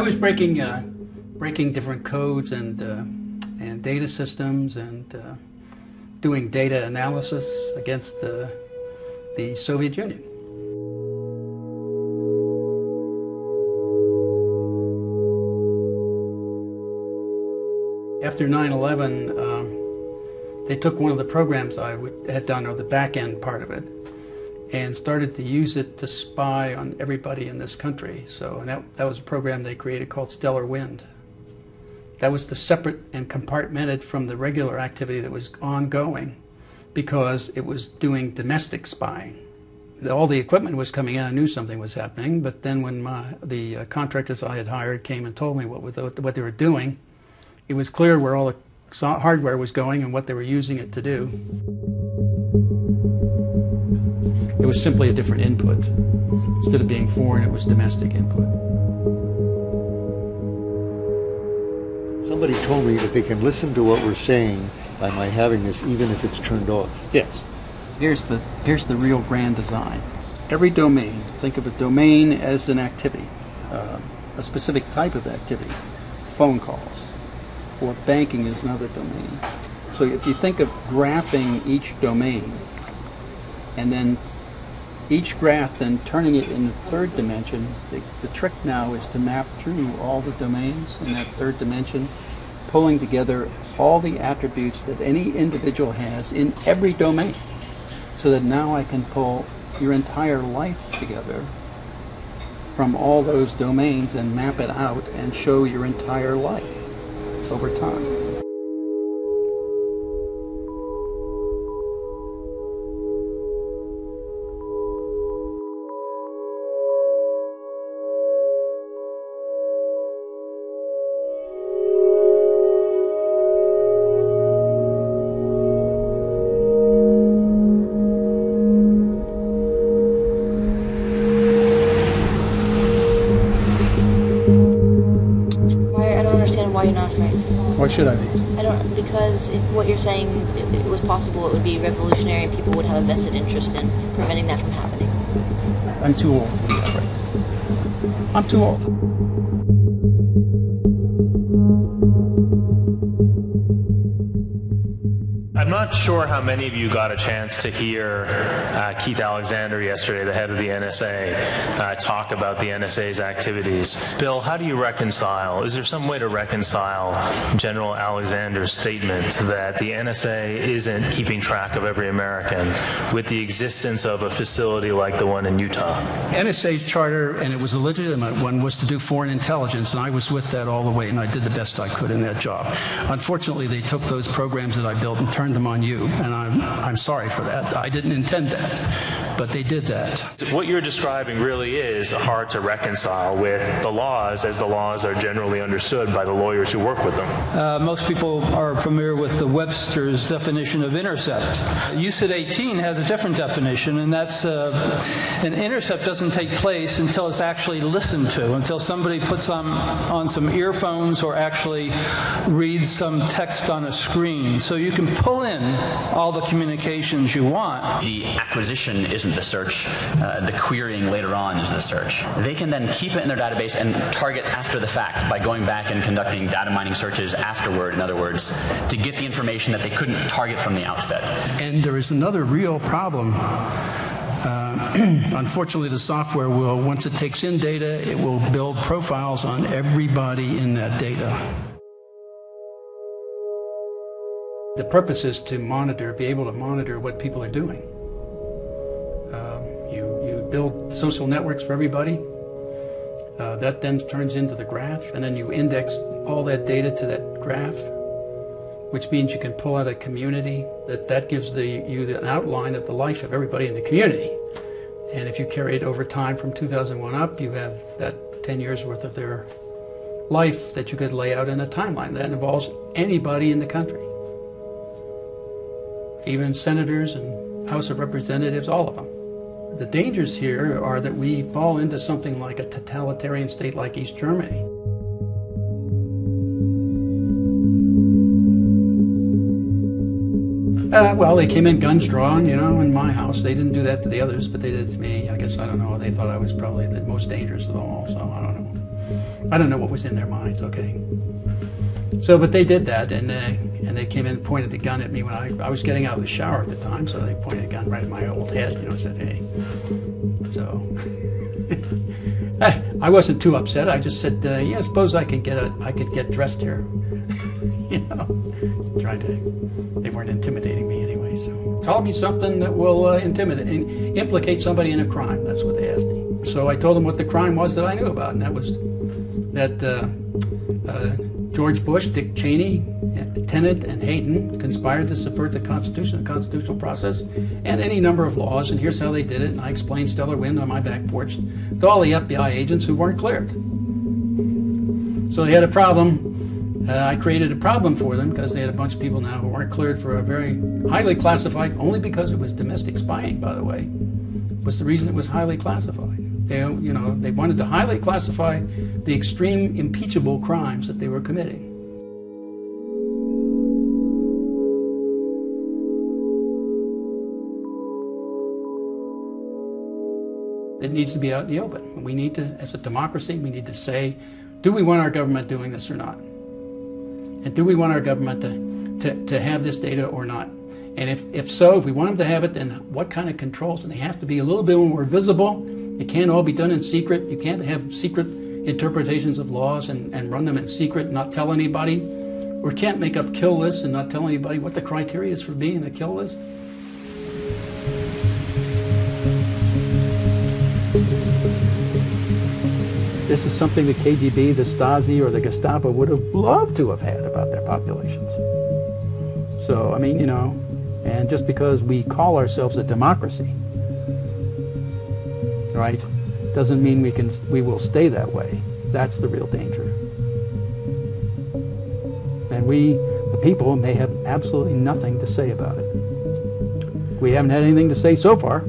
I was breaking different codes and data systems and doing data analysis against the Soviet Union. After 9/11, they took one of the programs I had done, or the back end part of it, and started to use it to spy on everybody in this country. And that was a program they created called Stellar Wind. That was separate and compartmented from the regular activity that was ongoing because it was doing domestic spying. All the equipment was coming in, I knew something was happening, but then when the contractors I had hired came and told me what they were doing, it was clear where all the hardware was going and what they were using it to do. It was simply a different input. Instead of being foreign, it was domestic input. Somebody told me that they can listen to what we're saying by my having this, even if it's turned off. Yes. Here's the real grand design. Every domain, think of a domain as an activity, a specific type of activity. Phone calls, or banking is another domain. So if you think of graphing each domain, and then each graph, then turning it in the third dimension, the trick now is to map through all the domains in that third dimension, pulling together all the attributes that any individual has in every domain, so that now I can pull your entire life together from all those domains and map it out and show your entire life over time. Why you're not afraid? Why should I be? Because if what you're saying it was possible, it would be revolutionary and people would have a vested interest in preventing that from happening. I'm too old to be afraid. I'm too old. I'm not sure how many of you got a chance to hear Keith Alexander yesterday, the head of the NSA, talk about the NSA's activities. Bill, how do you reconcile, is there some way to reconcile General Alexander's statement that the NSA isn't keeping track of every American with the existence of a facility like the one in Utah? NSA's charter, and it was a legitimate one, was to do foreign intelligence, and I was with that all the way, and I did the best I could in that job. Unfortunately, they took those programs that I built and turned them on you, and I'm sorry for that. I didn't intend that, but they did that. What you're describing really is hard to reconcile with the laws as the laws are generally understood by the lawyers who work with them. Most people are familiar with the Webster's definition of intercept. UCIT 18 has a different definition, and that's an intercept doesn't take place until it's actually listened to, until somebody puts on some earphones or actually reads some text on a screen. So you can pull in all the communications you want. The acquisition isn't the search. The querying later on is the search. They can then keep it in their database and target after the fact by going back and conducting data mining searches afterward, in other words, to get the information that they couldn't target from the outset. And there is another real problem. Unfortunately, the software will, once it takes in data, it will build profiles on everybody in that data. The purpose is to monitor, be able to monitor what people are doing. You build social networks for everybody. That then turns into the graph, and then you index all that data to that graph, which means you can pull out a community that gives you an outline of the life of everybody in the community. And if you carry it over time from 2001 up, you have that 10 years worth of their life that you could lay out in a timeline that involves anybody in the country. Even senators and House of Representatives, all of them. The dangers here are that we fall into something like a totalitarian state like East Germany. Well, they came in guns drawn, in my house. They didn't do that to the others, but they did to me. I guess, I don't know, they thought I was probably the most dangerous of all, so I don't know. I don't know what was in their minds, okay? So, but they did that, and they came in and pointed a gun at me when I was getting out of the shower at the time, so they pointed a gun right at my old head, you know, said, hey. So, I wasn't too upset. I just said, yeah, I suppose I could get dressed here. You know, they weren't intimidating me anyway, so. Tell me something that will implicate somebody in a crime. That's what they asked me. So I told them what the crime was that I knew about, and that was that George Bush, Dick Cheney, Tenet, and Hayden conspired to subvert the Constitution, the constitutional process, and any number of laws, and here's how they did it, and I explained stellar wind on my back porch to all the FBI agents who weren't cleared. So they had a problem. I created a problem for them because they had a bunch of people now who weren't cleared for a very highly classified, only because it was domestic spying, by the way, was the reason it was highly classified. They wanted to highly classify the extreme impeachable crimes that they were committing. It needs to be out in the open. We need to, as a democracy, we need to say, do we want our government doing this or not? And do we want our government to have this data or not? And if so, if we want them to have it, then what kind of controls? And they have to be a little bit more visible. It can't all be done in secret. You can't have secret interpretations of laws and run them in secret and not tell anybody. Or can't make up kill lists and not tell anybody what the criteria is for being a kill list. This is something the KGB, the Stasi, or the Gestapo would have loved to have had about their populations. So, I mean, you know, and just because we call ourselves a democracy, right, doesn't mean we will stay that way. That's the real danger. And we, the people, may have absolutely nothing to say about it. We haven't had anything to say so far.